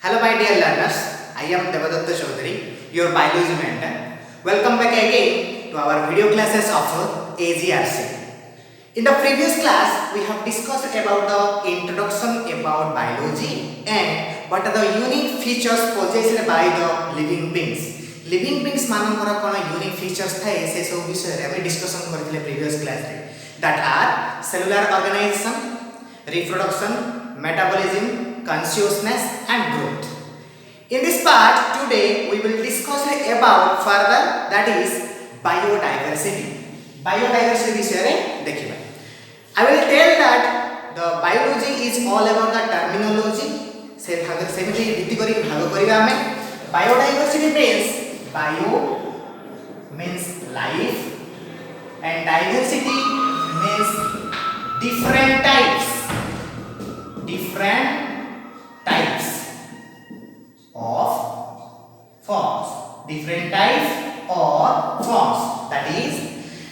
Hello my dear learners, I am Devadatta Chaudhary, your biology mentor. Welcome back again to our video classes of AGRC. In the previous class, we have discussed about the introduction about biology and what are the unique features possessed by the living beings. Living beings मानकर कौन unique features थाए से सब विषय रे हमें discussion करथिले previous class रे. That are cellular organization, reproduction, metabolism, consciousness and growth. In this part today we will discuss about further, that is biodiversity. Biodiversity विषय रे देखिबा. I will tell that the biology is all about the terminology. से भाग सेमिति भित्ति करी भाग करिबा हमें. Biodiversity means bio means life and diversity means different types of forms, different types or forms, that is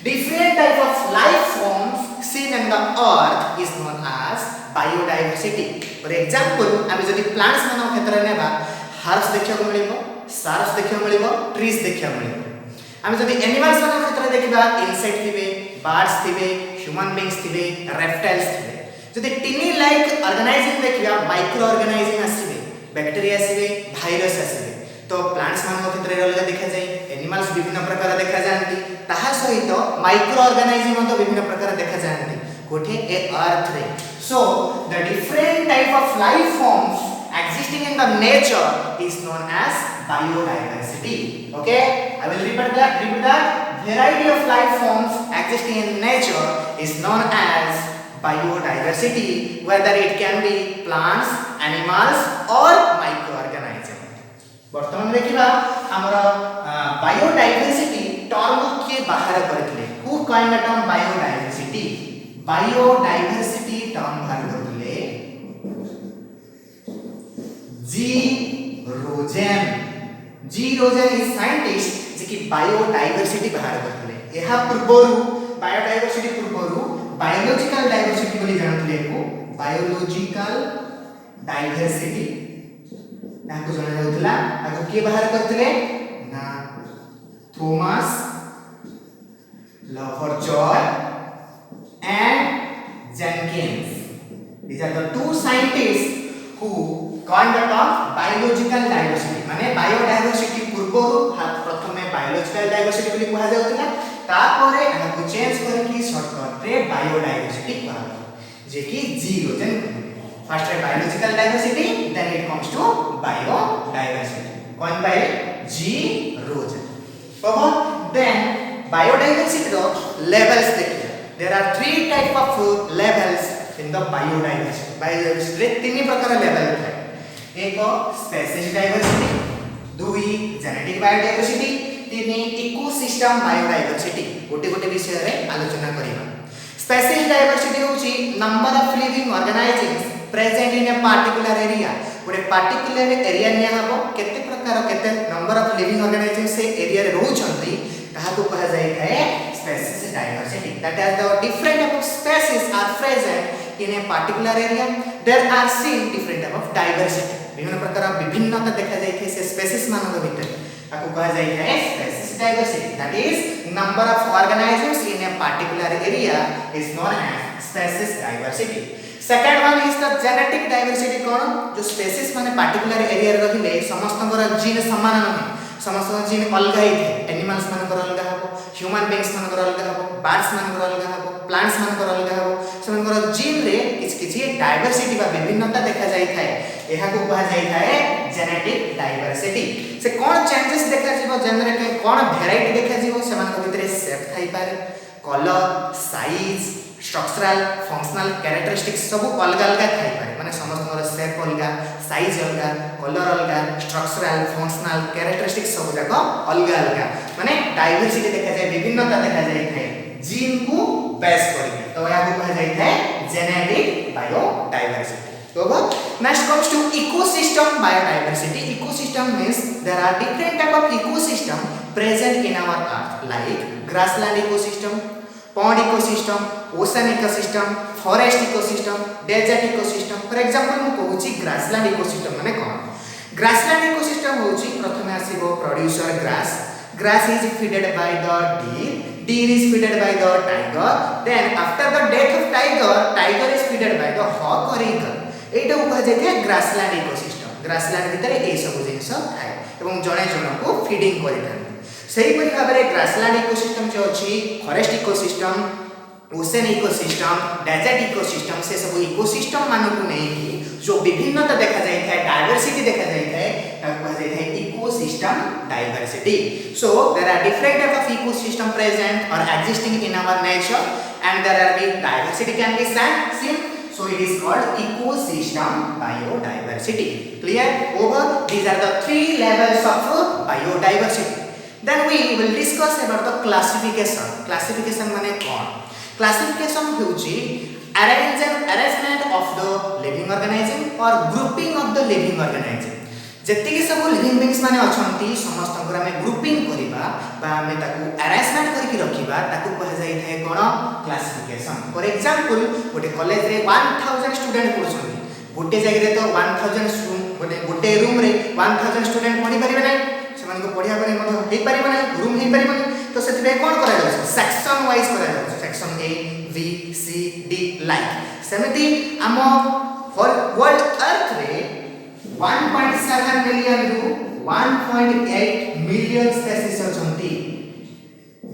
different type of life forms seen in the earth is known as biodiversity. For example, आम जदि plants मान क्षेत्र नेबा herbs देखिया को मिलिबो, shrubs देखिया मिलिबो, trees देखिया मिलिबो. आम जदि animals मान क्षेत्र देखिबा insect थिबे, birds थिबे, human beings थिबे, reptiles थिबे. जदि tiny like organism देखिबा micro organism आसीबे, बैक्टीरिया आसीबे, भाइरस आसीबे. तो प्लांट्स मान क्षेत्र रे अलग देखा जाय, एनिमल्स विभिन्न प्रकार देखा जांती, ताहा सहित माइक्रो ऑर्गेनाइजम तो विभिन्न प्रकार देखा जांती कोठे ए अर्थ रे. So the different type of life forms existing in the nature is known as biodiversity. Okay, I will repeat that variety of life forms existing in nature is known as biodiversity, whether it can be plants, animals or microorganisms. वर्तमान देखिबा हमर biodiversity term के बाहर करथिले. Who coined the term biodiversity? Biodiversity term बाहर करथिले जी Rosen is scientist जे कि biodiversity बाहर करथिले. एहा पूर्वरु बायोडाइवर्सिटी पूर्वरु बायोलॉजिकल डाइवर्सिटी बोली जानथिले को. बायोलॉजिकल डाइवर्सिटी ताको जणा जाउतला. ताको के बाहर करथिले ना Thomas लवर्जॉय and Jenkins. These are the two scientists who coined the term biological diversity. माने biodiversity पूर्वरु प्रथमे biological diversity बोली कहा जाउतला, तापरे एहाको चेंज करके शॉर्टकट रे biodiversity कहा जे कि जीरो जन. First biological diversity, then it comes to biodiversity, coined by G. Rosen. Then biodiversity ro levels देखिए. There are three type of levels in the biodiversity. Biodiversity रे तीन प्रकार लेवल है. एक species diversity, दुई genetic biodiversity, तीन ecosystem biodiversity. गोटे गोटे विषय रे आलोचना करिबा. Species diversity होची number of living organisms present in a particular area. गोटे particular area निया हबो केते प्रकार केते number of living organisms से area रे रहउछंती ताहाको कहा जाय थाए species diversity. That is the different type of species are present in a particular area. There are seen different type of diversity. विभिन्न प्रकार विभिन्नता देखा जाय थे से species मानक भीतर ताको कहा जाय थाए species diversity. That is number of organisms in a particular area is known as species diversity. Second one is the genetic diversity. कोन जो species माने particular area रे रहिले समस्तकर जीन समान नहे, समस्त जीन अलग ही थे. एनिमल्स मानकर अलग हबो, ह्यूमन बीइंग्स मानकर अलग हबो, बर्ड्स मानकर अलग हबो, प्लांट्स मानकर अलग हबो. समनकर जीन रे किछि डाइवर्सिटी बा विभिन्नता देखा जाय थाए. एहा को कहा जाय थाए जेनेटिक डाइवर्सिटी. से कोन चेंजेस देखा जीवो जेनेटिक कोन वेराइटी देखा जीवो सेमान भितरे शेप थाई पारे, colour, size, structural functional characteristics सब अलग अलग थाई पारे. माने समस्त शेप अलग, साइज अलग, कलर अलग, स्ट्रक्चरल फंक्शनल कैरेक्टरिस्टिक्स सब जाको अलग अलग. माने डाइवर्सिटी देखा जाय विभिन्नता देखा जाय थाए जीन को बेस करके. तो या को कहा जाय थाए जेनेटिक बायोडाइवर्सिटी. तो next comes to ecosystem biodiversity. Ecosystem means there are different type of ecosystem present in our earth, like grassland ecosystem, pond ecosystem, ocean ecosystem, forest ecosystem, desert ecosystem. For example, मैं कहूची grassland ecosystem माने कौन? Grassland ecosystem होची प्रथमे आसीबो producer grass. Grass is feeded by the deer. Deer is feeded by the tiger. Then after the death of tiger, tiger is feeded by the hawk or eagle. एटा उहा जेते grassland ecosystem. Grassland भितर ए सब जिंस थाए एवं जणे जणको feeding करिथान. सेही परि भाबरे grassland ecosystem जे अछि forest ecosystem, ocean ecosystem, desert ecosystem से सब इकोसिस्टम मानकु नै जो विभिन्नता देखा जाय है, डायवर्सिटी देखा जाय है, ताको कहा जाय है ecosystem diversity. So there are different type of ecosystem present or existing in our nature, and there are the diversity can be seen. So it is called ecosystem biodiversity. Clear? Over. These are the three levels of biodiversity. Then we will discuss about the classification. Classification माने कौन? Classification होची arrangement of the living organism or grouping of the living organism. जति के सब living beings माने अछंती समस्त हम grouping करिबा बा हम ताकू अरेंजमेंट करके रखिबा ताकू कहा जाय थाए कोन क्लासिफिकेशन. फॉर एग्जांपल गोटे कॉलेज रे 1000 स्टूडेंट पढुछंती. गोटे जगह रे तो 1000 गोटे रूम रे 1000 स्टूडेंट पढि परिबे नै. सेमान को पढिया बने मते हेई परिबे नै, रूम हेई परिबे नै. तो सेति बे कोन करा जाय सेक्शन वाइज करा जाय. Section A B C D like सेमिति हम वर्ल्ड अर्थ रे 1.7 मिलियन रु 1.8 मिलियन स्पेसीज अछंती.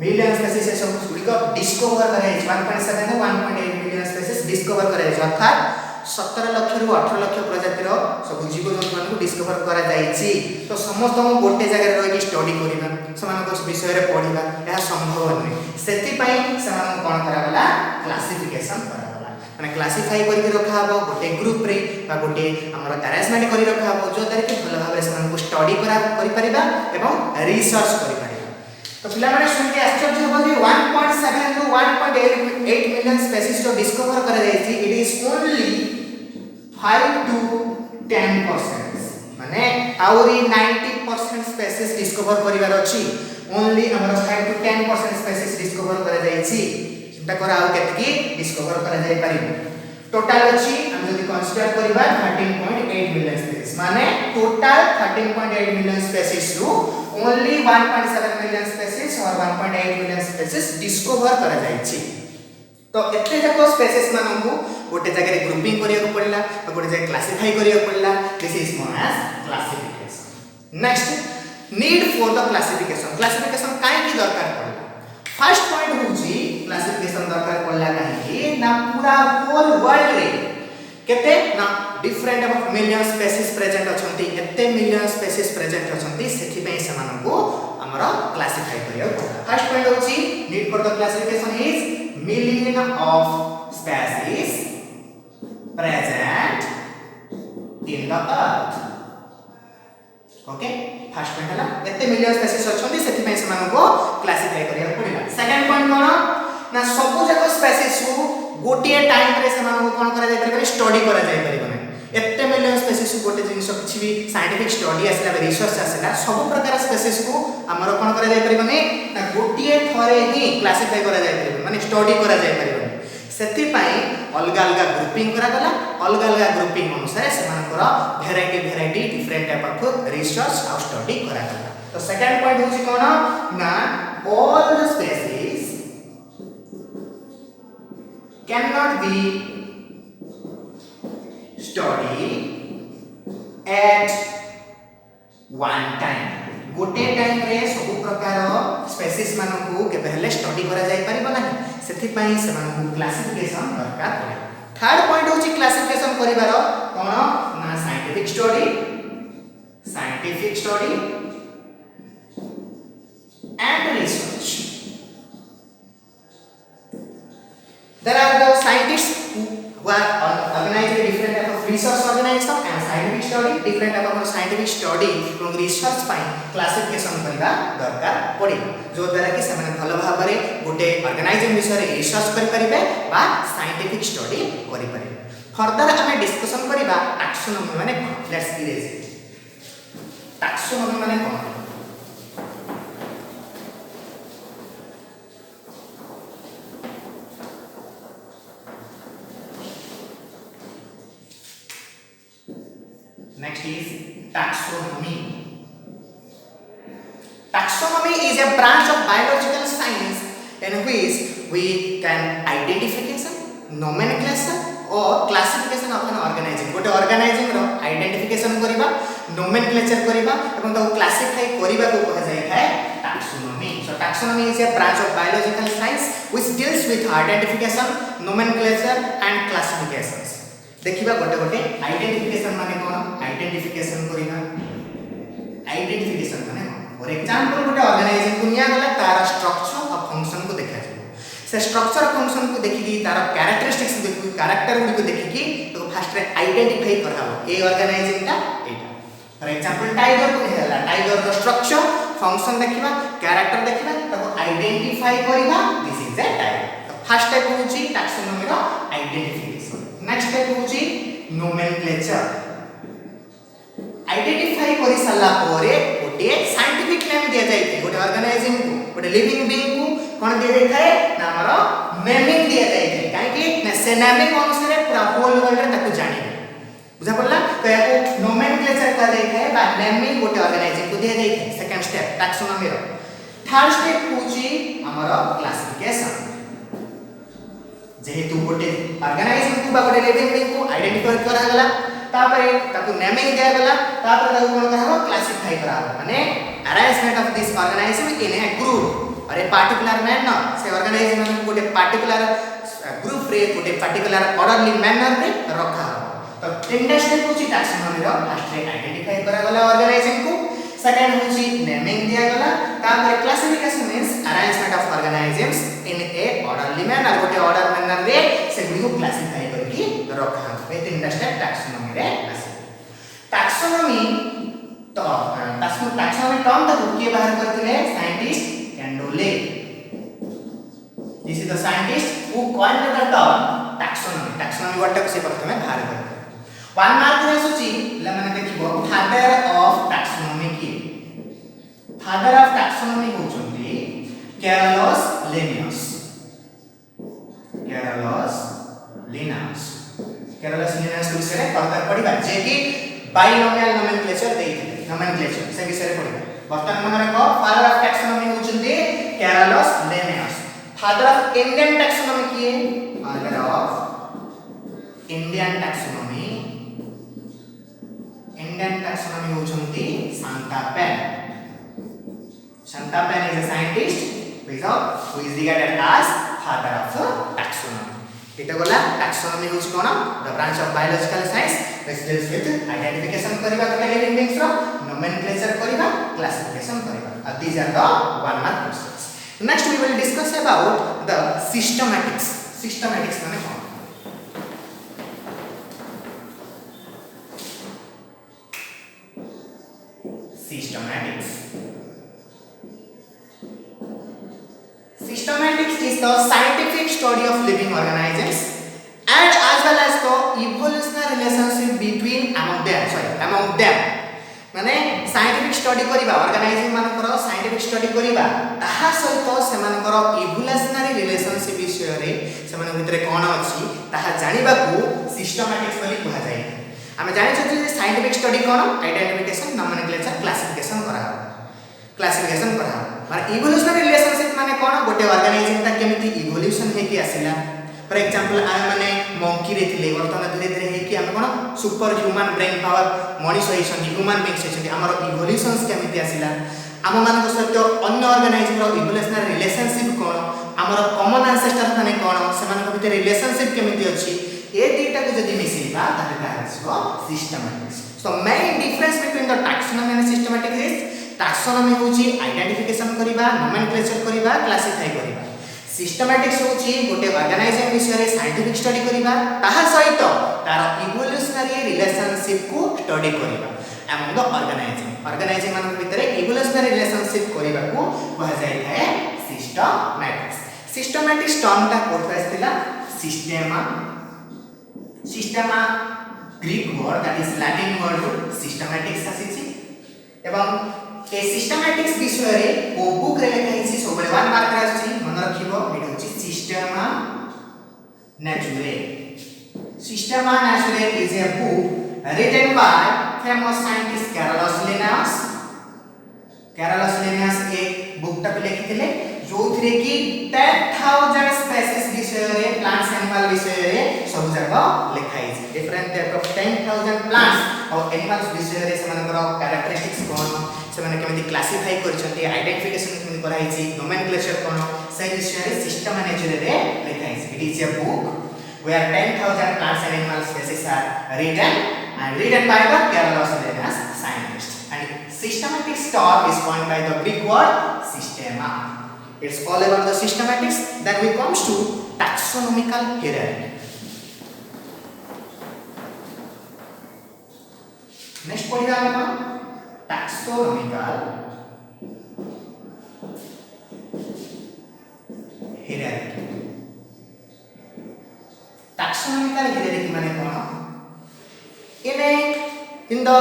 मिलियन स्पेसीज सब गुडी को डिस्कवर करे 1.7 रे 1.8 मिलियन स्पेसीज डिस्कवर करे. अर्थात 17 लाख रु 18 लाख प्रजातिर सब जीव जंतु मान को डिस्कवर करा जाईची. तो समस्त हम गोटे जगह रे रही स्टडी करिबा, समान को विषय रे पढिबा यह संभव नै. सेति पई समान कोन करा गला क्लासिफिकेशन करा गला. माने क्लासिफाई करके रखा हबो गोटे ग्रुप रे बा गोटे हमर अरेंजमेंट करि रखा हबो जो दर के भल भाबरे समान को स्टडी करि परिबा एवं रिसर्च करि परिबा. तो पिला माने सुन के आश्चर्य हो जे 1.7 टू 1.8 मिलियन स्पेसीज जो डिस्कवर करा जाईची. It is only 5 to 10%. माने आउरी 90% स्पेसीज डिस्कवर करिवार अछि. ओनली हमर 5 to 10% स्पेसीज डिस्कवर करा जाईची. चिंता करा आउ केतकी डिस्कवर करा जाय पारिबो. टोटल अछि हम जदि कंसीडर करिबा 13.8 मिलियन स्पेसीज. माने टोटल 13.8 मिलियन स्पेसीज रु ओनली 1.7 मिलियन स्पेसीज और 1.8 मिलियन स्पेसीज डिस्कवर करा जाईची. तो एते जाको स्पेसीज मानकु गोटे जगह रे ग्रुपिंग करिया को पड़ला और गोटे जगह क्लासिफाई करिया को पड़ला. This is known as classification. Next need for the classification. Classification काहे की दरकार पड़ला? फर्स्ट पॉइंट होची क्लासिफिकेशन दरकार पड़ला काहे ना पूरा होल वर्ल्ड रे केते ना different of million species present अछंती. एते मिलियन स्पेसीज प्रेजेंट अछंती सेथि पे समान को हमरा क्लासिफाई करिया पड़ला. फर्स्ट पॉइंट होची need for the classification is million of species present in the earth. Okay, first point हला एते मिलियन स्पेसीज अछंती सेति पे समान को क्लासिफाई करिया पड़िला. सेकंड पॉइंट कोन ना सब जको स्पेसीज को गोटिए टाइम रे समान को कोन करा जाय परबे स्टडी करा जाय परबे. एते मिलियन स्पेसीज को गोटे जिंस किछि भी साइंटिफिक स्टडी आसला रिसर्च आसला सब प्रकार स्पेसीज को हमर कोन करा जाय परबे ना गोटिए थरे ही क्लासिफाई करा जाय परबे माने स्टडी करा जाय परबे. सेति पई अलग अलग ग्रुपिंग करा गला. अलग अलग ग्रुपिंग अनुसार समान variety different type of research और स्टडी करा गला. तो सेकंड पॉइंट होची कोन ना all the species can not be study eight one time. गोटे टाइम रे सब प्रकार स्पेसीज मान को के पहले स्टडी करा जाय परिबो नाही. सेति पई समान को क्लासिफिकेशन दरकार पड़े. थर्ड पॉइंट होची क्लासिफिकेशन करिवार कोन ना scientific study and research. There are the scientists who are organized different type of research organization and scientific study. Different type of scientific study and research pi classification करिबा दरकार पड़ी. जो द्वारा कि समान भलो भाबरे गोटे ऑर्गेनाइजेशन विषय रे रिसर्च करि परिबे बा साइंटिफिक स्टडी करि परिबे. फर्दर हमें डिस्कशन करिबा टैक्सोनॉमी माने कोन. Let's erase it. टैक्सोनॉमी माने कोन? Next is taxonomy. Taxonomy is a branch of biological science in which we can identification, nomenclature or classification of an organism. गोटे organism रो identification करिबा, nomenclature करिबा एवं ताको classify करिबा को कहा जाय है taxonomy. So taxonomy is a branch of biological science which deals with identification, nomenclature and classifications. देखिबा गोटे गोटे identification माने कोन? Identification करिबा. Identification माने फॉर एग्जांपल गोटे ऑर्गेनाइजेशन को निया गला तार स्ट्रक्चर और फंक्शन को देखा जाय से स्ट्रक्चर और फंक्शन को देखि तार कैरेक्टरिस्टिक्स देखि कैरेक्टर को देखि कि तो फर्स्ट रे आइडेंटिफाई करहाबो ए ऑर्गेनाइजेशन ता एटा फॉर एग्जांपल टाइगर को हेला टाइगर रो स्ट्रक्चर फंक्शन देखिबा कैरेक्टर देखिबा ताको आइडेंटिफाई करिबा दिस इज ए टाइगर तो फर्स्ट स्टेप होची टैक्सोनॉमी रो आइडेंटिफिकेशन नेक्स्ट स्टेप होची नोमेनक्लेचर आइडेंटिफाई करि सल्ला पोरे गोटे साइंटिफिक नेम दिया जाय थे गोटे ऑर्गेनाइजिंग को गोटे लिविंग बीइंग को कोन दिया जाय थाए ना हमरो नेमिंग दिया जाय थे काहे कि ना से नेमिंग अनुसार पूरा होल वर्ल्ड रे ताकू जानि बुझा पड़ला तो याको नोमेनक्लेचर का जाय थाए बा नेमिंग गोटे ऑर्गेनाइजिंग को दिया जाय थे सेकंड स्टेप टैक्सोनॉमी रो थर्ड स्टेप होची हमरो क्लासिफिकेशन जेहेतु गोटे ऑर्गेनाइजिंग को बा गोटे लिविंग बीइंग को आइडेंटिफाई करा गला तापरे ताकू नेमिंग दिया गला तापरे ताकू कोन करहबो क्लासिफाई कराबो माने arrangement of this organisation in a group और ए पार्टिकुलर मैनर से ऑर्गेनाइजेशन को गोटे पार्टिकुलर ग्रुप रे गोटे पार्टिकुलर ऑर्डरली मैनर रे रखा तो तीनटा स्टेप होची taxonomy row first ray identify करा गला ऑर्गेनाइजेशन को सेकंड होची नेमिंग दिया गला तापरे classification means arrangement of organisms in a orderly manner गोटे ऑर्डर मैनर रे से को क्लासिफाई करके रखा ए तीनटा स्टेप टैक्सोनॉमी रे आसे टैक्सोनॉमी तो टैक्सोनॉमी टर्म तक के बाहर करथिले scientist Candolle this is the scientist who coined the term taxonomy word को से प्रथमे बाहर करथिले वन मार्क रे सूची ले माने देखिबो फादर ऑफ टैक्सोनॉमी की फादर ऑफ टैक्सोनॉमी होचंती कैरोलस लिनियस विषय रे फर्दर पढिबा जे कि बाइनोमियल नोमेनक्लेचर देइथिले नोमेनक्लेचर से विषय रे पढिबा वर्तमान मन रे को फादर ऑफ टैक्सोनॉमी होचंती Carolus Linnaeus father of Indian taxonomy किए फादर ऑफ इंडियन टैक्सोनॉमी होचंती Santapau is a scientist who is regarded as father of taxonomy एटा गला टैक्सोनॉमी होच कोन the branch of biological science which deals with identification करिबा गोटे living beings रो nomenclature करिबा classification करिबा these are the one mark questions next we will discuss about the systematics माने कोन Systematics is the scientific study of living organisms and as well as the evolutionary relationship among them माने scientific study करिबा organising मानकर scientific study करिबा ताहा सहित सेमानकर evolutionary relationship विषय रे सेमान भितरे कोन अछि ताहा जानिबा को सिस्टमैटिक्स बोली कहा जाय हम जानि छथि जे साइंटिफिक स्टडी कोन आइडेंटिफिकेशन नोमेनक्लेचर क्लासिफिकेशन करा माने इवोल्यूशनरी रिलेशनशिप माने कोन गोटे ऑर्गेनाइजिंग ता केमिति इवोल्यूशन हे कि आसिला फॉर एग्जांपल आ माने मंकी रे थिले वर्तमान धीरे धीरे हे कि हम कोन सुपर ह्यूमन ब्रेन पावर मनीष होइछन ह्यूमन बीइंग्स होइछन हमर इवोल्यूशंस केमिति आसिला हम मानक सहित अन्य ऑर्गेनाइजिंग रो इवोल्यूशनरी रिलेशनशिप कोन हमर कॉमन एंसेस्टर माने कोन सेमान भितर रिलेशनशिप केमिति अछि ए डेटा को जदि मिसिबा ताले ताहासो systematics so main difference between the taxonomy and systematics is taxonomy होची आइडेंटिफिकेशन करिबा नोमेनक्लेचर करिबा क्लासिफाई करिबा सिस्टमैटिक्स होची गोटे ऑर्गेनाइजिंग विषय रे साइंटिफिक स्टडी करिबा ताहा सहित तार इवोल्यूशनरी रिलेशनशिप को स्टडी करिबा अमंग द ऑर्गेनाइजिंग मान भितर इवोल्यूशनरी रिलेशनशिप करिबा को कहा जाय है सिस्टमैटिक्स टर्म ता कोड आस्तिला systema Greek word that is Latin word systematics आसीची एवं ए सिस्टमैटिक्स विषय रे ओ बुक रे लिखा हिची सबले वन मार्क रे आसी मन रखिबो एटा होची systema naturae is a book written by famous scientist लिखिथिले जोथिरे कि 10000 स्पीशीज विषय रे प्लांट्स एनिमल विषय रे सब जाक लिखाई छै डिफरेंट टाइप ऑफ 10000 प्लांट्स और एनिमल्स विषय रे सेमानकर कैरेक्टरिस्टिक्स कोन सेमाने केमिति क्लासिफाई करछन्ती आइडेंटिफिकेशन केमिति कराई छै नोमेनक्लेचर कोन से विषय रे सिस्टमैटिक रे लिखाई छै it is a book where 10000 plants and animal species are written by the Kerala Syllabus scientists. And systematic term is coined by the Greek word systema. It's all about the systematics. Then we comes to taxonomical hierarchy. Next पढ़िया हम taxonomical hierarchy. Taxonomical hierarchy माने कोन in the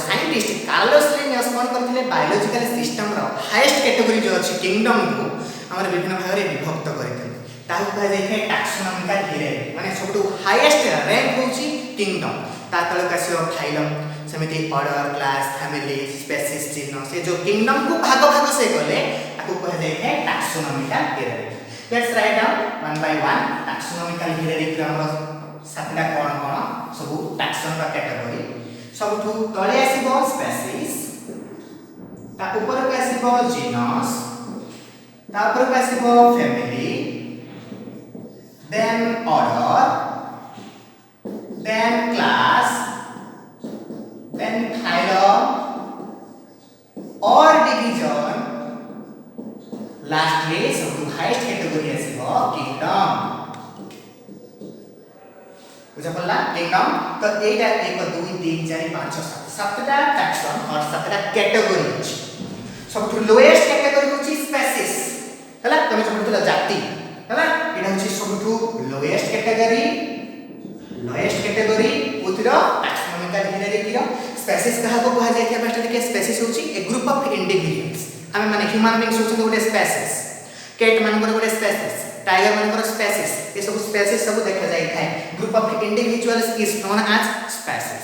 scientist Carolus Linnaeus कोन करथिले biological system रो highest category जो अछि kingdom को हमर विभिन्न भाग रे विभक्त करथिले ताहु कह जाय छै टैक्सोनॉमिकल hierarchy माने सबटु हाईएस्ट रैंक होछि किंगडम ता तळ कासियो फाइलम समिति order class family species genus से जो किंगडम को भाग भाग से गले ताकू कह जाय छै taxonomical hierarchy. Let's write down one by one taxonomical hierarchy हमर सातटा कोन सब टैक्सोन का कैटेगरी सबठु तळे आसीबो स्पीशीज ता ऊपर के आसीबो जीनस ता ऊपर के आसीबो family then order then class then phylum और डिवीजन लास्टली सबटु हाईएस्ट कैटेगरी आसीबो किंगडम बुझा पड़ला किंगडम तो एटा 1 2 3 4 5 6 सातटा टैक्सन और सातटा कैटेगरी अछि सबटु लोएस्ट कैटेगरी होछि स्पीशीज हला तमे सबटु जाति हला एटा होछि सबटु लोएस्ट कैटेगरी उतिर टैक्सोनॉमिकल hierarchy रो स्पीशीज कहा को कहा जाय छै फर्स्ट देखिए स्पीशीज होछि ए ग्रुप ऑफ इंडिविजुअल्स हमें माने ह्यूमन बीइंग्स होछि गोटे स्पीशीज कैट मानकर गोटे स्पीशीज टाइगर मानकर स्पीशीज ये सब स्पीशीज सब देखा जाय थाए group of individuals is known as species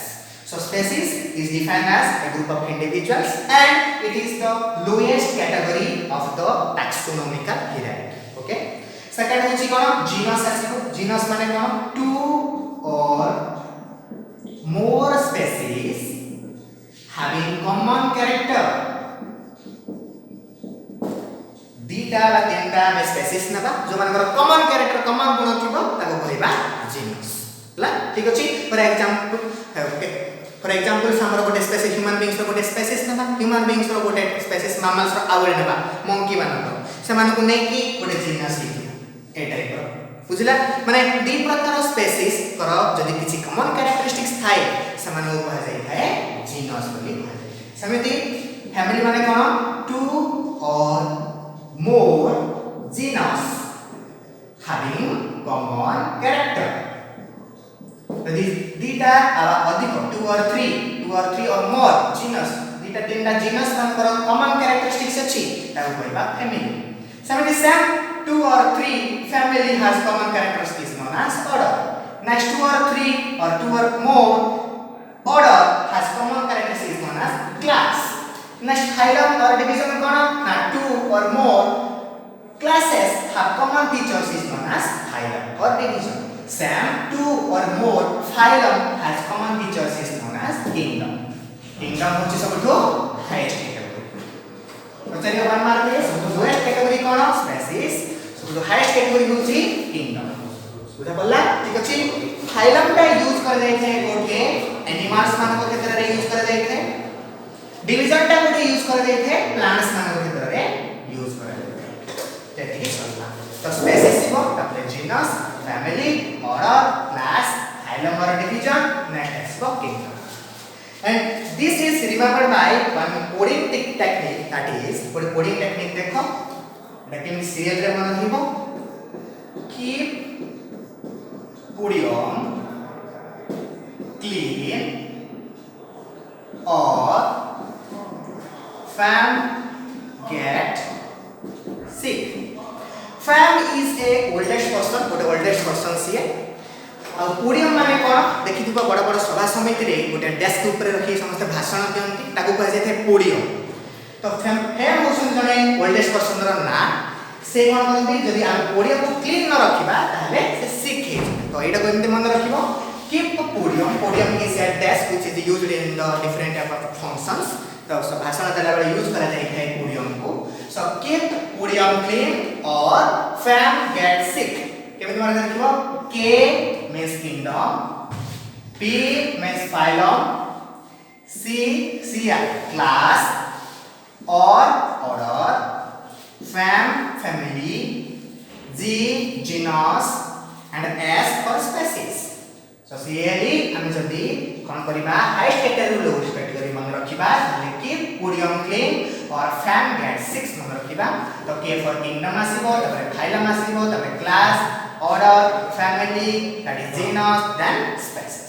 so species is defined as a group of individuals and it is the lowest category of the taxonomical hierarchy okay second होछि कोन genus आसीबो genus माने कोन two or more species having common character दीटा ला तीनटा में species नबा जो मानकर common character common गुण थिबो ताको कहबा जीनस हला ठीक अछि फॉर एग्जांपल हमर गोटे स्पीशीज ह्यूमन बीइंग्स रो गोटे स्पीशीज नबा ह्यूमन बीइंग्स रो गोटे स्पीशीज मैमल्स रो आउरे नबा मंकी मानकर से मानको नै कि गोटे जीनस लिखिया ए टाइप रो बुझला माने दी प्रकार स्पीशीज कर जदि किछि कॉमन कैरेक्टरिस्टिक्स थाए से मानको कह जाय है जीनस बोली कह जाय समिति फैमिली माने कोन टू और more genus having common character. So theta are अधिक 2 or 3 or more genus theta तीनटा genus मानकर common characteristics अछि ताको कहबा family. Similarly same 2 or 3 family has common characteristics known as order. Next 2 or 3 or 2 or more order has common characteristics known as class. Next phylum or division कोन ना 2 or more classes have common features is known as phylum or division. Same 2 or more phylum has common features is known as kingdom. Kingdom होछि सबठो highest category. पछारी 1 mark पे सबठो lowest category कोन species सबठो highest category होछि kingdom. बुझा पड़ला ठीक अछि phylum टा यूज कर जाय छै गोटे एनिमल्स मान को क्षेत्र रे यूज कर जाय छै डिवीजन टा कोटे यूज कर जाय छै प्लांट्स मान को क्षेत्र रे यूज कर जाय छै ठीक है तो स्पीशीज सिबो तापर genus family order class phylum और डिवीजन नेक्स्ट सिबो kingdom and this is remembered by one coding technique that is coding technique देखो लेकिन सीरियल रे मन रहिबो keep podium clean or fam get sick. Fam is a oldest person सी आ podium माने कोन देखिथिबो बड़ सभा समिति रे गोटे डेस्क ऊपर रखी समस्त भाषण दियंती ताको कह जाय थे पोडियम तो फेम होसन जने ओल्डेस्ट पर्सन रो ना से कोन करंती जदी हम पोडियम को क्लीन न रखिबा ताले से सिक हे तो एटा को एमते मन रखिबो keep podium is a desk which is used in the different type of functions तो सब भाषण देला बेले यूज करा जाय है पोडियम को so keep podium clean or fam get sick केमते मन रखिबो के means kingdom P means phylum, C class, or order, family, G genus, and S for species. So clearly हम जल्दी कौन करिबा हाईएस्ट कैटेगरी लोएस्ट कैटेगरी मन रखिबा माने कि podium clean or fam gate 6 मन रखिबा तो K for kingdom आसीबो तबरे phylum आसीबो तबरे class, order, family, that is genus, then species.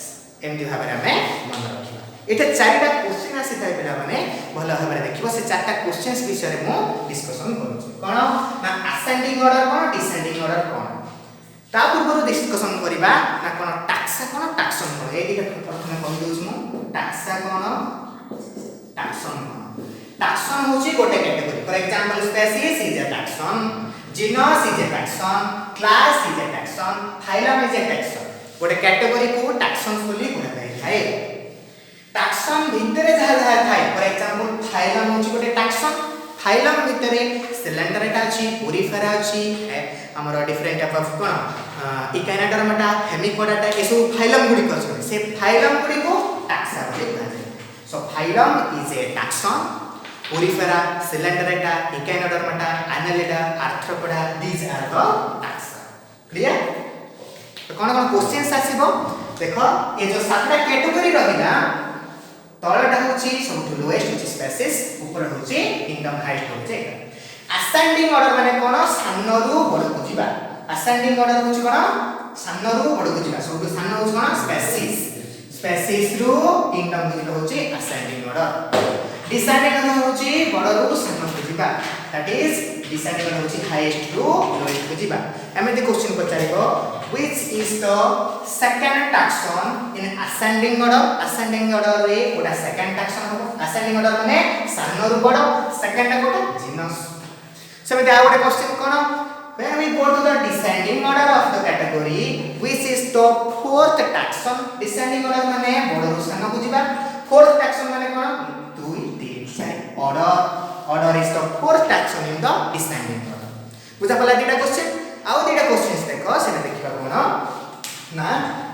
एमती भाबरे हमें मन रखिबा एटा चारटा क्वेश्चन आसी थाय पिला माने भलो भाबरे देखिबो से चारटा क्वेश्चंस विषय रे मो डिस्कशन करूची कोन ना असेंडिंग ऑर्डर कोन डिसेंडिंग ऑर्डर कोन ता पूर्व डिस्कशन करिबा ना कोन टाक्सा कोन टाक्सन कोन ए दिटा प्रथमे कहि दोस मु टाक्सा कोन टाक्सन कोन टाक्सन होची गोटे category for example species is a taxon genus is a taxon class is a taxon phylum is a taxon गोटे कैटेगरी को टाक्सन बोली कुहा जाय टाक्सन भितरे जहा जहा थाय फॉर एग्जांपल फाइलम होची गोटे टाक्सन फाइलम भितरे सिलेंडरटा अछि पोरिफेरा अछि हमर डिफरेंट टाइप ऑफ कोन इकाइनाडर्माटा हेमिकोडाटा एसो फाइलम गुडी करछ से फाइलम गुडी को टाक्सा बोली कुहा जाय so phylum is a taxon porifera coelenterata echinodermata annelida arthropoda these are the taxa clear तो कोन कोन क्वेश्चंस आसीबो देखो ये जो सातटा कैटेगरी रहिला तळटा होची सबटु लोएस्ट होची स्पीशीज ऊपर होची किंगडम हाईएस्ट होची असेंडिंग ऑर्डर माने कोन सानरू बड को जिबा असेंडिंग ऑर्डर होची कोन सानरू बड को जिबा सबटु सान होची कोन स्पीशीज रु किंगडम जितो होची असेंडिंग ऑर्डर डिसेंडिंग ऑर्डर होची बडरू सान को जिबा दैट इज डिसेंडिंग ऑर्डर होची हाईएस्ट रु लोएस्ट को जिबा एमे question पचारिबो which is the second taxon in ascending order रे गोटा second taxon हो ascending order माने सानरू बड second गोटा genus सेमे आ गोटे question cone when we go to the descending order of the category which is the fourth taxon descending order माने बडरू सान को जिबा fourth taxon माने कोन 2 3 4 order is the fourth taxon in the descending order बुझा पला दिटा question आउ दिटा questions देखो सेमे देखिबा कोन ना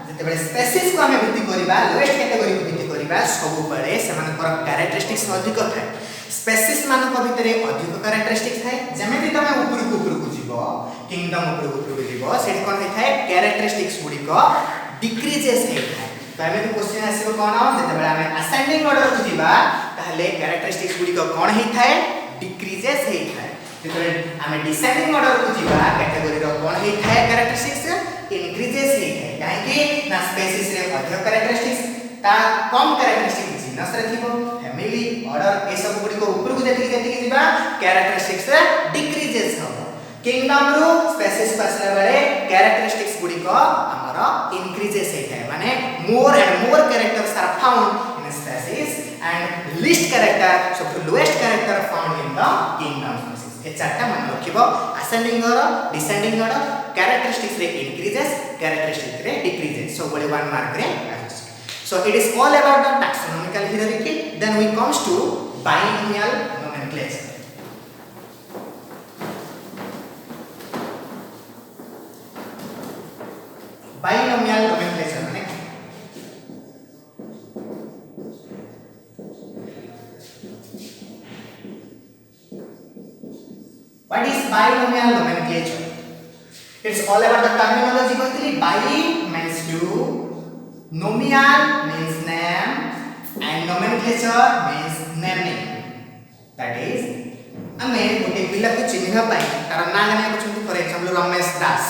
जते बडे स्पीशीज को हमें भित्ति करिबा लोएस्ट कैटेगरी को भित्ति करिबा सब बडे समान कैरेक्टरिस्टिक्स अधिक थाए स्पीशीज मान को भितरे अधिक कैरेक्टरिस्टिक्स थाए जेमेति तमे ऊपर को जीवो किंगडम ऊपर को जीवो सेठी कोन हे थाए कैरेक्टरिस्टिक्स गुडी को डिक्रीजेस हे थाए तो हमें तो क्वेश्चन आसीबो कोन जते बडे हमें असेंडिंग ऑर्डर को जीवा ताहले कैरेक्टरिस्टिक्स गुडी को कोन हे थाए डिक्रीजेस हे थाए जेते हमें डिसेंडिंग ऑर्डर को जीवा कैटेगरी रो कोन हे थाए कैरेक्टरिस्टिक्स इंक्रीजेस हे थाए काहे कि ना स्पीशीज रे अधिक कैरेक्टरिस्टिक्स ता कम कैरेक्टरिस्टिक्स जीनस रे थिबो फैमिली ऑर्डर ए सब गुडी को ऊपर को जति जीवा कैरेक्टरिस्टिक्स डिक्रीजेस हो किंगडम रो स्पीशीज पासला बेले कैरेक्टरिस्टिक्स गुडी को हमरा इंक्रीजेस हे थाए माने more and more characters are found in species and least character so the lowest character found in the kingdom species ए चारटा मन रखिबो ascending order descending order characteristics रे इंक्रीजेस कैरेक्टरिस्टिक्स रे डिक्रीजेस so बोले 1 मार्क रे so it is all about the taxonomical hierarchy then we comes to binomial nomenclature binomial nomenclature माने what is binomial nomenclature it's all about the terminology कहतली bi means two nomial means name and nomenclature means naming that is हमें गोटे पिला को चिन्ह पाई तार ना जाने को फॉर एग्जांपल रमेश दास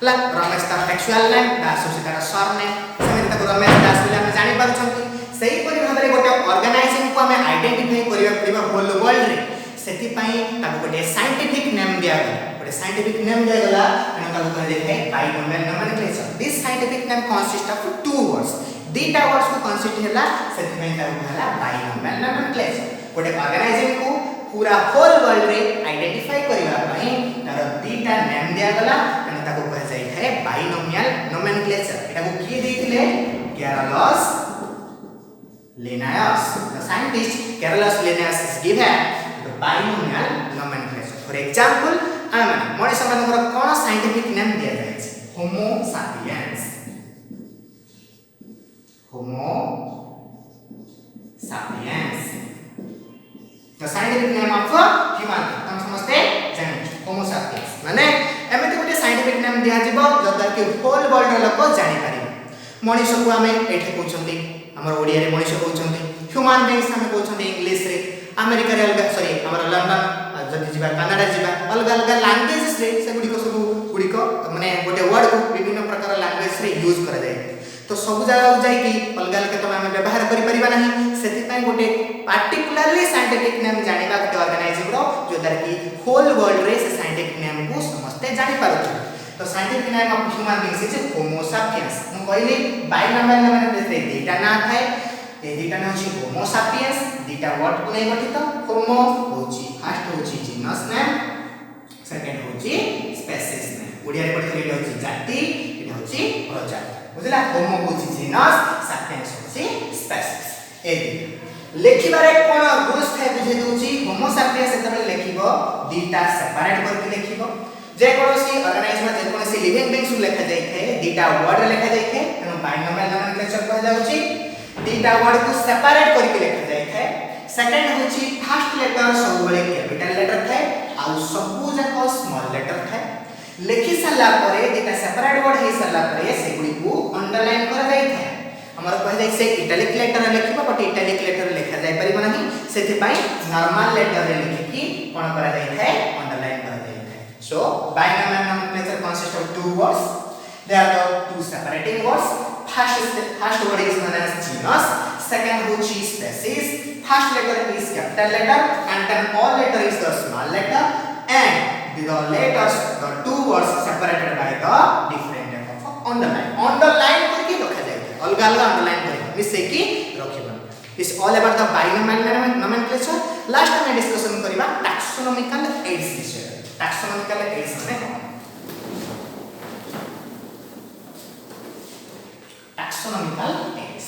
ला रमेश तार एक्चुअल नेम दास होसी तार सरनेम सेमे ताको रमेश दास बोले हम जानि पारु छथि सही परि भाबरे गोटे ऑर्गेनाइजेशन को हमें आइडेंटिफाई करिया पड़िबा होल वर्ल्ड रे सेति पई ताको गोटे साइंटिफिक नेम दिया गला गोटे साइंटिफिक नेम दिया गला एना ताको कह देखाय binomial nomenclature this scientific name consist of two words दीटा वर्ड्स को कंसिस्ट होला सेति पई ताको कहला बाइनोमियल नोमेनक्लेचर गोटे ऑर्गेनाइजेशन को पूरा होल वर्ल्ड रे आइडेंटिफाई करबा पई तार दीटा नेम दिया गला एंड ताको कह जाय है बाइनोमियल नोमेनक्लेचर एटा को किए देथिले Carolus Linnaeus the scientist Carolus Linnaeus is given the binomial nomenclature for example आम मनीष मानकर कोन साइंटिफिक नेम दिया जाय छै homo sapiens the scientific name of human हम समझते जानि होमो सापियंस माने एमिति गोटे साइंटिफिक नेम दिया जिवो जदर कि होल वर्ल्ड लोक जानि पारि मनीष को आमे एठे कहउछंती हमर ओडिया रे मनीष कहउछंती ह्यूमन बीइंग्स हम कहउछंती इंग्लिश रे अमेरिका रे अलग सॉरी हमर लंदन जदि जिबा कनाडा जिबा अलग अलग लैंग्वेजेस रे से गुडी को माने गोटे वर्ड को विभिन्न प्रकार लैंग्वेज रे यूज करा जाय तो सब जगह जाय कि अलग अलग तो हम व्यवहार करि परिबा नहीं सेति पय गोटे पार्टिकुलरली साइंटिफिक नेम जानिबा गोटे ऑर्गेनाइजेशन रो जो दर की होल वर्ल्ड रे से साइंटिफिक नेम को समझते जानि पारु तो scientific name of human beings is homo sapiens हम कहली बाइनोमियल नोमेनक्लेचर दीटा ना थाए ए दीटा ना होची होमो सापियंस दीटा वर्ड को नै गठित होमो होची फर्स्ट होची जीनस नेम सेकंड होची स्पीशीज नेम ओडिया रे पढिले होची जाति एटा होची प्रजाति बुझला होमो होची जीनस सापियंस होची स्पीशीज ए लेखिबारे कोन रूल्स थे बुझे दोची होमो सापियंस एतबे लेखिबो दीटा सेपरेट करके लेखिबो जे कोनोसी ऑर्गेनाइजेशन जे कोनोसी लिविंग बीइंग्स लेखा जाय थे दीटा वर्ड लेखा जाय थे एनो बाइनोमियल नोमेनक्लेचर कह जाउची दीटा वर्ड को सेपरेट करके लेखा जाय थे सेकंड होची फर्स्ट लेटर सब बळे कैपिटल लेटर थे आ सबु जको स्मॉल लेटर थे लेखि सला परे दीटा सेपरेट वर्ड हे सला परे से गुडी को अंडरलाइन कर जाय थे हमर कह जाय से इटैलिक लेटर लेखिबा बट इटैलिक लेटर लेखा जाय परिबो नहीं सेति पई नॉर्मल लेटर रे लिखि कोन करा जाय थे अंडरलाइन करा जाय थे so binomial nomenclature consists of two words they are the two separating words first word is known as genus second which is species first letter is capital letter and then all letter is the small letter and the letters the two words separated by the different type of underline करके रखा जाय थे अलग अलग underline कर मिसे की रखिबा इस all about the binomial nomenclature last में डिस्कशन करबा टैक्सोनॉमिकल एड्स विषय टैक्सोनॉमिकल एड्स माने कोन taxonomical aids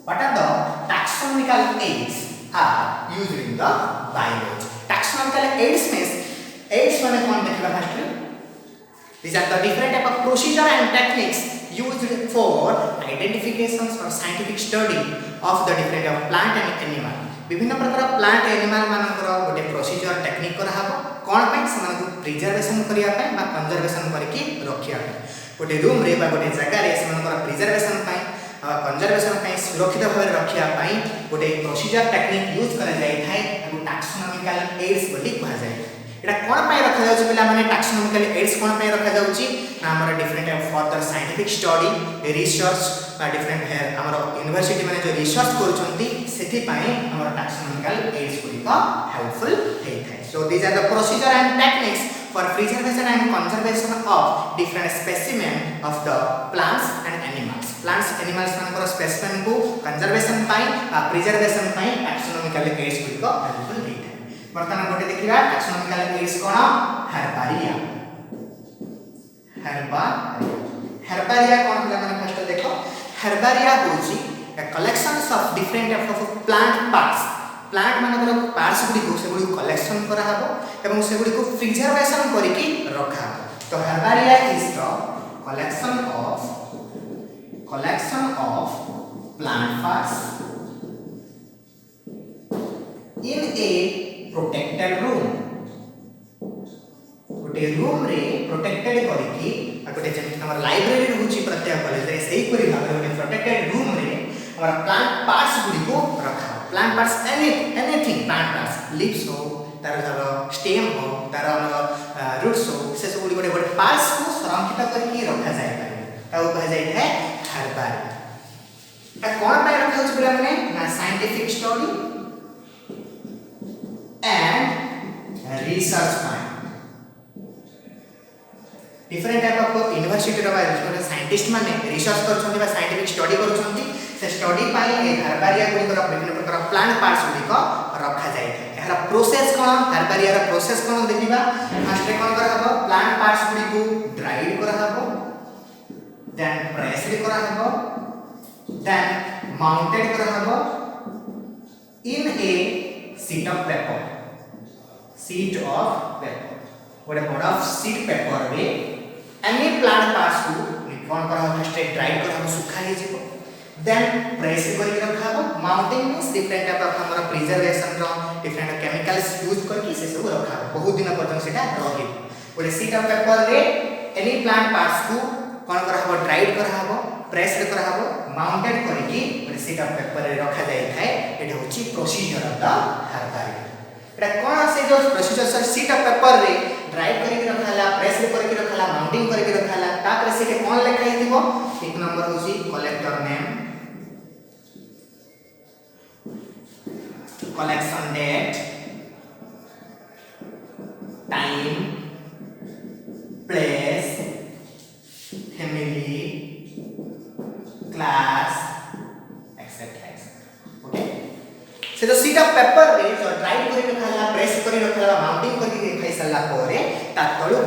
what are the taxonomical aids are used in the biology taxonomical aids means aids माने कोन देखिबा first these are the different type of procedure and techniques used for identifications or scientific study of the different type of plant and animal विभिन्न प्रकार plant animal मानकर गोटे procedure technique करा हबो कोन पे समान को प्रिजर्वेशन करिया पे बा कंजर्वेशन करके रखिया गोटे रूम रे बा गोटे जगह रे समान प्रिजर्वेशन पे कंजर्वेशन पे सुरक्षित भाव रखिया पे गोटे प्रोसीजर टेक्निक यूज करा जाय थाए एगो टैक्सोनॉमिकल एड्स बोली कहा जाय एटा कोन पे रखा जाउची पिला माने टैक्सोनॉमिकल एड्स कोन पे रखा जाउची ना हमर different further scientific study research बा डिफरेंट है हमर यूनिवर्सिटी माने जो रिसर्च करूछंती सेति पई हमर टैक्सोनॉमिकल एड्स गुडी का हेल्पफुल हे थाए so these are the procedure and techniques for preservation and conservation of different specimen of the plants and animals animals मानकर specimen को conservation पाई preservation पाई taxonomical aids गुडी का हेल्पफुल हे थाए वर्तमान गोटे देखिबा taxonomical aids कोन herbaria herbaria कोन होला माने फर्स्ट देखो herbaria होची a collections of different type of plant parts plant मानकर पार्ट्स गुडी को से गुडी कलेक्शन करा हबो एवं से गुडी को प्रिजर्वेशन करिकि रखा तो herbaria is the collection of plant parts in a protected room गोटे रूम रे प्रोटेक्टेड करिकि गोटे जेमि हमर लाइब्रेरी होची प्रत्येक कॉलेज रे सही करी भाबे गोटे प्रोटेक्टेड रूम रे हमर प्लांट पार्ट्स गुडी को रखा plant parts anything plant parts leaves हो तार जब स्टेम हो तार रूट्स हो से सब गोटे गोटे पार्ट्स को संरक्षित करके रखा जाय पारे ताऊ कह जाय है herbaria ता कोन पे रखा होछ पिला माने ना साइंटिफिक स्टडी एंड रिसर्च पाई डिफरेंट टाइप ऑफ यूनिवर्सिटी रो साइंटिस्ट माने रिसर्च करछन्ती बा साइंटिफिक स्टडी करछन्ती से स्टडी पाई ए हर्बारिया गुडी को विभिन्न प्रकार प्लांट पार्ट्स गुडी को रखा जाय थे एहरा प्रोसेस कोन हर्बारिया रो प्रोसेस कोन देखिबा फर्स्ट रे कोन करा हबो प्लांट पार्ट्स गुडी को ड्राइड करा हबो देन प्रेस्ड करा हबो देन माउंटेड करा हबो इन ए sheet of paper गोटे बड़ा sheet paper रे एनी प्लांट पार्ट्स को कोन करा फर्स्ट ड्राइड करा सुखा हे जिवो देन प्रेस करी रखा हबो mounting means different type of हमर प्रिजर्वेशन रो डिफरेंट केमिकल्स यूज करके से सब रखा बहुत दिन पर्यंत सेटा रही गोटे sheet of paper रे एनी प्लांट पार्ट्स को कोन करा हबो ड्राइड करा हबो प्रेस करा हबो माउंटेड करके गोटे sheet of paper रे रखा जाय थाए एटा होची प्रोसीजर ऑफ द हर्बारिया एटा कोन से जो प्रोसीजर से sheet of paper रे ड्राइड करके रखाला प्रेस करके रखाला माउंटिंग करके रखाला तापर से कोन लिखा हिथिबो एक नंबर होची collector name collection date time place family class etc okay से जो sheet of paper रे जो ड्राइड करी रखाला प्रेस करी रखाला माउंटिंग करी देखाई सल्ला परे ता तळु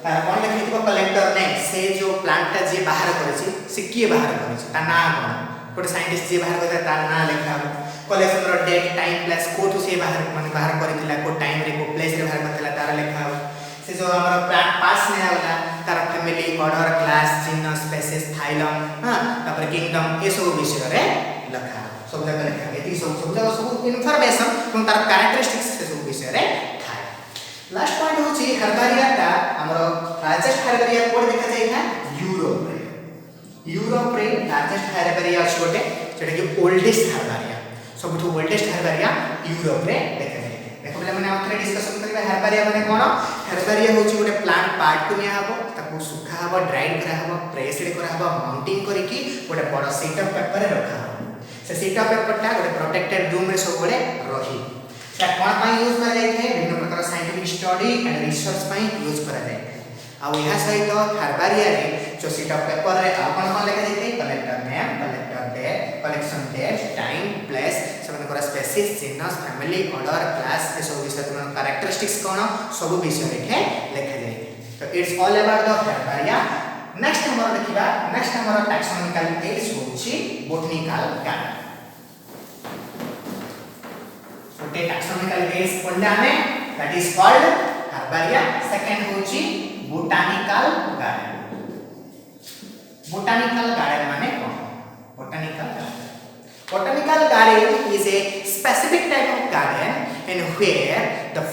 तार कोन लिखिथिबो कलेक्टर नेम से जो प्लांट ता जे बाहर करछि से किए बाहर करछि ता ना कोन गोटे साइंटिस्ट जे बाहर करता तार ना लिखा कलेक्शन रो डेट टाइम प्लेस कोठु से बाहर माने बाहर करथिला को टाइम रे को प्लेस रे बाहर करथिला तार लिखा से जो हमर प्लांट पास ने आला तार family order class genus species phylum हां तापर किंगडम ए सब विषय रे लिखा सब जगह लिखा एती सब जगह सब इंफॉर्मेशन कोन तार कैरेक्टरिस्टिक्स से सब विषय रे थाए लास्ट पॉइंट होची हर्बारिया ता हमर लार्जेस्ट हर्बारिया कोड देखा जाय था यूरोप रे लार्जेस्ट हर्बारिया छोटे जेटा कि ओल्डेस्ट हर्बारिया सबठु ओल्डेस्ट हर्बारिया यूरोप रे देखा जाय देखो बले माने आउथरे डिस्कशन करबा हर्बारिया माने कोन हर्बारिया होची गोटे प्लांट पार्ट को निया हबो ताको सुखा हबो ड्राइड करा हबो प्रेस्ड करा हबो माउंटिंग करके गोटे बड़ sheet of paper रे रखा हबो से sheet of paper ता गोटे प्रोटेक्टेड रूम रे सब बळे रही ता कोन पई यूज करा जाय थे विभिन्न प्रकार साइंटिफिक स्टडी एंड रिसर्च पई यूज करा जाय आ यहा सहित हर्बारिया रे जो sheet of paper रे आपन कोन लिखा जाय थे collector name collector date collection date time place सबन करा species genus family order class ए सब विषय तुम कैरेक्टरिस्टिक्स कोन सब विषय रे लिखा जाय तो it's all about the herbaria next हमर देखिबा नेक्स्ट हमर टैक्सोनॉमिकल एड्स होची botanical garden okay taxonomical aids पढ़ले हमें that is called herbaria second होची बोटानिकल गार्डन बोटानिकल गार्डन माने कोन botanical garden is a specific type of garden in where the